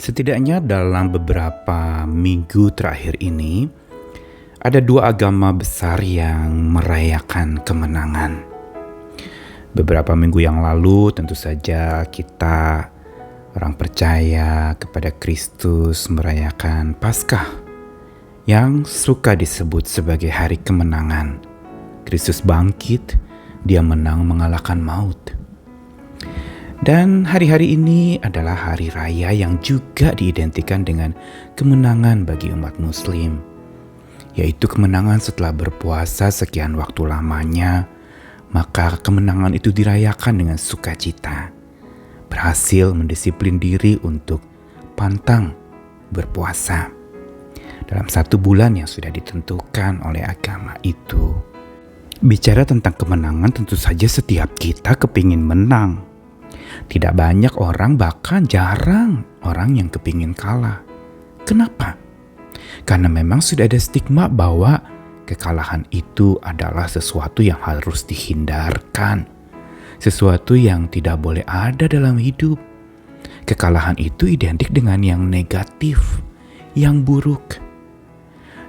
Setidaknya dalam beberapa minggu terakhir ini, ada dua agama besar yang merayakan kemenangan. Beberapa minggu yang lalu tentu saja kita orang percaya kepada Kristus merayakan Paskah yang suka disebut sebagai hari kemenangan. Kristus bangkit, dia menang mengalahkan maut. Dan hari-hari ini adalah hari raya yang juga diidentikan dengan kemenangan bagi umat Muslim, yaitu kemenangan setelah berpuasa sekian waktu lamanya. Maka kemenangan itu dirayakan dengan sukacita, berhasil mendisiplin diri untuk pantang berpuasa dalam 1 bulan yang sudah ditentukan oleh agama itu. Bicara tentang kemenangan, tentu saja setiap kita kepingin menang. Tidak banyak orang, bahkan jarang orang yang kepingin kalah. Kenapa? Karena memang sudah ada stigma bahwa kekalahan itu adalah sesuatu yang harus dihindarkan. Sesuatu yang tidak boleh ada dalam hidup. Kekalahan itu identik dengan yang negatif, yang buruk.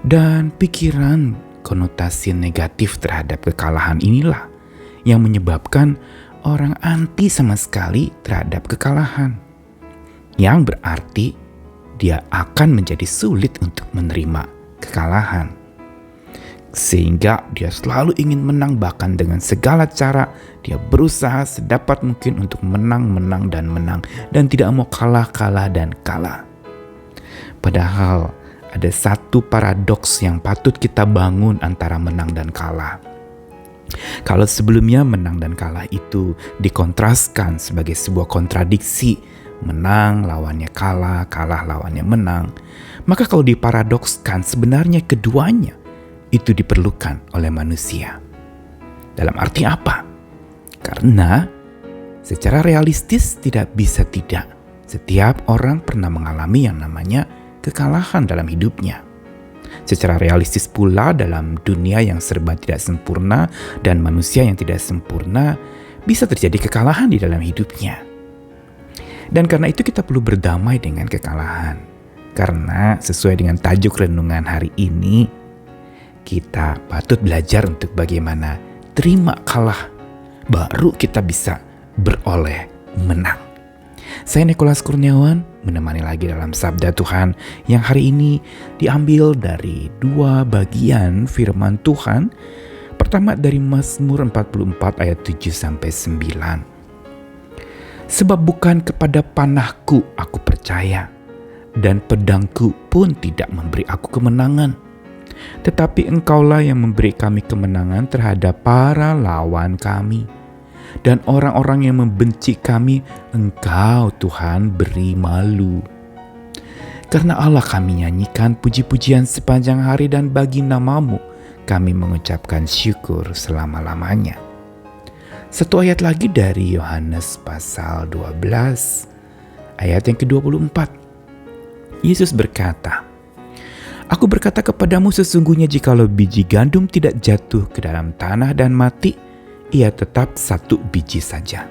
Dan pikiran konotasi negatif terhadap kekalahan inilah yang menyebabkan orang anti sama sekali terhadap kekalahan, yang berarti dia akan menjadi sulit untuk menerima kekalahan, sehingga dia selalu ingin menang. Bahkan dengan segala cara dia berusaha sedapat mungkin untuk menang dan tidak mau kalah. Padahal ada satu paradoks yang patut kita bangun antara menang dan kalah. Kalau sebelumnya menang dan kalah itu dikontraskan sebagai sebuah kontradiksi, menang lawannya kalah, kalah lawannya menang, maka kalau diparadokskan sebenarnya keduanya itu diperlukan oleh manusia. Dalam arti apa? Karena secara realistis tidak bisa tidak, setiap orang pernah mengalami yang namanya kekalahan dalam hidupnya. Secara realistis pula dalam dunia yang serba tidak sempurna dan manusia yang tidak sempurna, bisa terjadi kekalahan di dalam hidupnya. Dan karena itu kita perlu berdamai dengan kekalahan. Karena sesuai dengan tajuk renungan hari ini, kita patut belajar untuk bagaimana terima kalah, baru kita bisa beroleh menang. Saya Nikolas Kurniawan menemani lagi dalam Sabda Tuhan yang hari ini diambil dari 2 bagian firman Tuhan. Pertama dari Mazmur 44 ayat 7-9. Sebab bukan kepada panahku aku percaya, dan pedangku pun tidak memberi aku kemenangan. Tetapi Engkaulah yang memberi kami kemenangan terhadap para lawan kami. Dan orang-orang yang membenci kami, Engkau Tuhan beri malu. Karena Allah kami nyanyikan puji-pujian sepanjang hari, dan bagi nama-Mu kami mengucapkan syukur selama-lamanya. Satu ayat lagi dari Yohanes pasal 12 ayat yang ke-24. Yesus berkata, Aku berkata kepadamu, sesungguhnya jikalau biji gandum tidak jatuh ke dalam tanah dan mati, ia tetap 1 biji saja.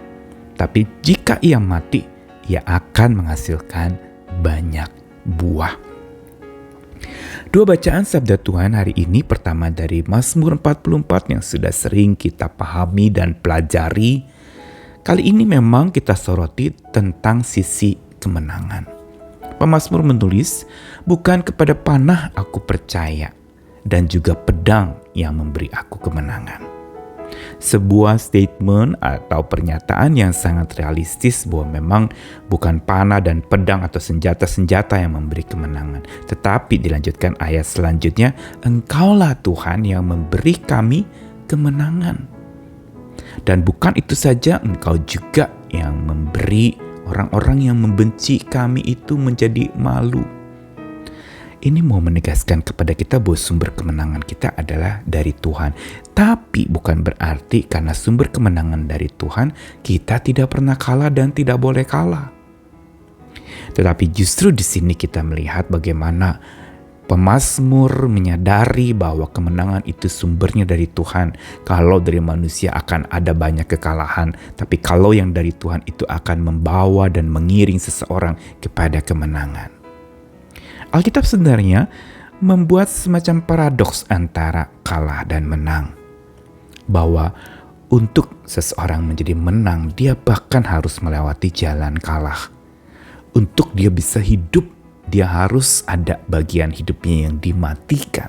Tapi jika ia mati, ia akan menghasilkan banyak buah. 2 bacaan Sabda Tuhan hari ini, pertama dari Mazmur 44 yang sudah sering kita pahami dan pelajari. Kali ini memang kita soroti tentang sisi kemenangan. Pemazmur menulis, bukan kepada panah aku percaya, dan juga pedang yang memberi aku kemenangan. Sebuah statement atau pernyataan yang sangat realistis bahwa memang bukan panah dan pedang atau senjata-senjata yang memberi kemenangan. Tetapi dilanjutkan ayat selanjutnya, Engkaulah Tuhan yang memberi kami kemenangan. Dan bukan itu saja, Engkau juga yang memberi orang-orang yang membenci kami itu menjadi malu. Ini mau menegaskan kepada kita bahwa sumber kemenangan kita adalah dari Tuhan. Tapi bukan berarti karena sumber kemenangan dari Tuhan, kita tidak pernah kalah dan tidak boleh kalah. Tetapi justru di sini kita melihat bagaimana Pemazmur menyadari bahwa kemenangan itu sumbernya dari Tuhan. Kalau dari manusia akan ada banyak kekalahan, tapi kalau yang dari Tuhan itu akan membawa dan mengiring seseorang kepada kemenangan. Alkitab sebenarnya membuat semacam paradoks antara kalah dan menang. Bahwa untuk seseorang menjadi menang, dia bahkan harus melewati jalan kalah. Untuk dia bisa hidup, dia harus ada bagian hidupnya yang dimatikan.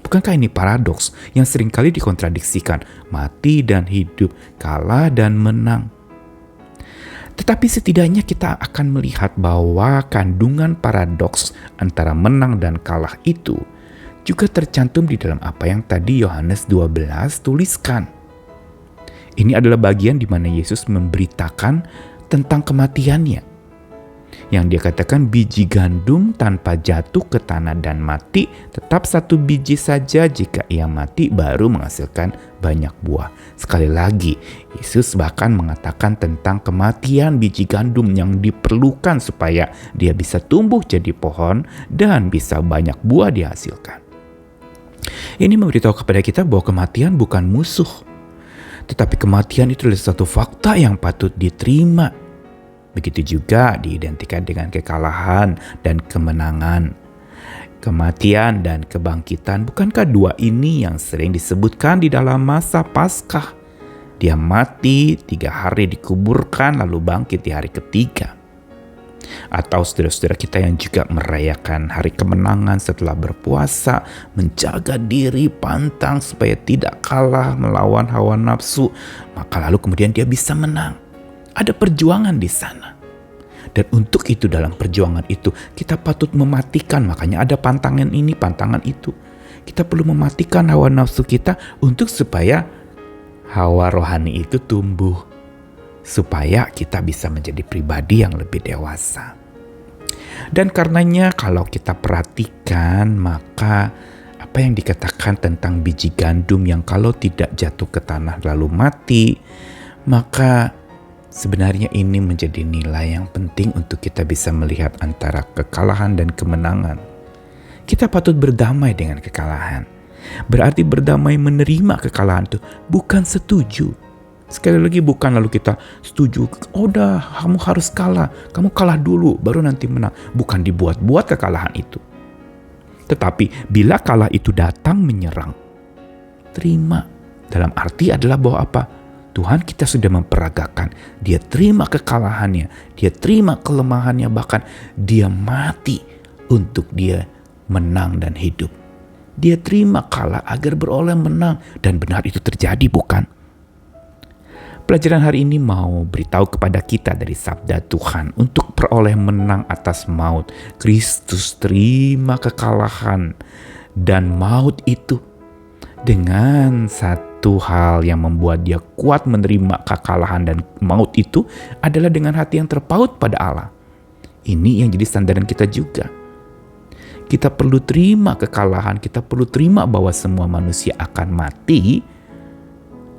Bukankah ini paradoks yang seringkali dikontradiksikan? Mati dan hidup, kalah dan menang. Tetapi setidaknya kita akan melihat bahwa kandungan paradoks antara menang dan kalah itu juga tercantum di dalam apa yang tadi Yohanes 12 tuliskan. Ini adalah bagian di mana Yesus memberitakan tentang kematiannya. Yang dia katakan, biji gandum tanpa jatuh ke tanah dan mati, tetap satu biji saja. Jika ia mati, baru menghasilkan banyak buah. Sekali lagi, Yesus bahkan mengatakan tentang kematian biji gandum yang diperlukan supaya dia bisa tumbuh jadi pohon dan bisa banyak buah dihasilkan. Ini memberitahu kepada kita bahwa kematian bukan musuh, tetapi kematian itu adalah satu fakta yang patut diterima. Begitu juga diidentikan dengan kekalahan dan kemenangan. Kematian dan kebangkitan, bukankah dua ini yang sering disebutkan di dalam masa Paskah? Dia mati, 3 hari dikuburkan, lalu bangkit di hari ketiga. Atau saudara-saudara kita yang juga merayakan hari kemenangan setelah berpuasa, menjaga diri pantang supaya tidak kalah melawan hawa nafsu, maka lalu kemudian dia bisa menang. Ada perjuangan di sana. Dan untuk itu, dalam perjuangan itu kita patut mematikan. Makanya ada pantangan ini, pantangan itu. Kita perlu mematikan hawa nafsu kita untuk supaya hawa rohani itu tumbuh. Supaya kita bisa menjadi pribadi yang lebih dewasa. Dan karenanya kalau kita perhatikan, maka apa yang dikatakan tentang biji gandum yang kalau tidak jatuh ke tanah lalu mati, maka sebenarnya ini menjadi nilai yang penting untuk kita bisa melihat antara kekalahan dan kemenangan. Kita patut berdamai dengan kekalahan. Berarti berdamai menerima kekalahan itu, bukan setuju. Sekali lagi, bukan lalu kita setuju, oh dah kamu harus kalah, kamu kalah dulu baru nanti menang. Bukan dibuat-buat kekalahan itu. Tetapi bila kalah itu datang menyerang, terima. Dalam arti adalah bahwa apa? Tuhan kita sudah memperagakan, dia terima kekalahannya, dia terima kelemahannya, bahkan dia mati untuk dia menang dan hidup. Dia terima kalah agar beroleh menang, dan benar itu terjadi, bukan? Pelajaran hari ini mau beritahu kepada kita dari sabda Tuhan untuk peroleh menang atas maut. Kristus terima kekalahan dan maut itu dengan satu hal yang membuat dia kuat menerima kekalahan dan maut itu adalah dengan hati yang terpaut pada Allah. Ini yang jadi sandaran kita juga. Kita perlu terima kekalahan, kita perlu terima bahwa semua manusia akan mati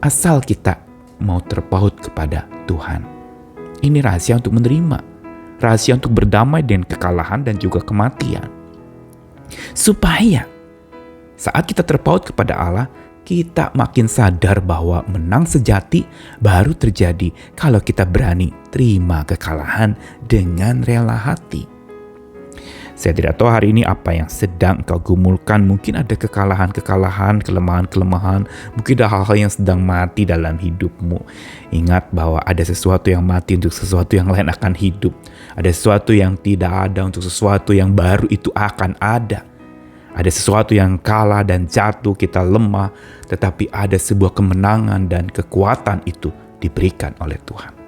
asal kita mau terpaut kepada Tuhan. Ini rahasia untuk menerima, rahasia untuk berdamai dengan kekalahan dan juga kematian. Supaya saat kita terpaut kepada Allah, kita makin sadar bahwa menang sejati baru terjadi kalau kita berani terima kekalahan dengan rela hati. Saya tidak tahu hari ini apa yang sedang kau gumulkan. Mungkin ada kekalahan-kekalahan, kelemahan-kelemahan. Mungkin ada hal-hal yang sedang mati dalam hidupmu. Ingat bahwa ada sesuatu yang mati untuk sesuatu yang lain akan hidup. Ada sesuatu yang tidak ada untuk sesuatu yang baru itu akan ada. Ada sesuatu yang kalah dan jatuh, kita lemah. Tetapi ada sebuah kemenangan dan kekuatan itu diberikan oleh Tuhan.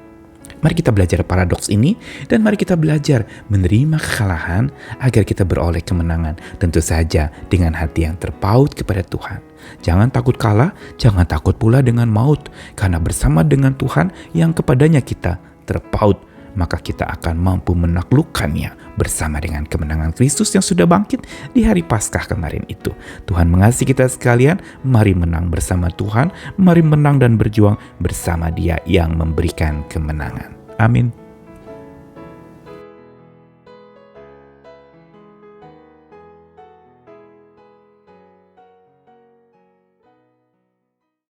Mari kita belajar paradoks ini dan mari kita belajar menerima kekalahan agar kita beroleh kemenangan. Tentu saja dengan hati yang terpaut kepada Tuhan. Jangan takut kalah, jangan takut pula dengan maut. Karena bersama dengan Tuhan yang kepadanya kita terpaut, maka kita akan mampu menaklukkannya bersama dengan kemenangan Kristus yang sudah bangkit di hari Paskah kemarin itu. Tuhan mengasihi kita sekalian, mari menang bersama Tuhan, mari menang dan berjuang bersama Dia yang memberikan kemenangan. Amin.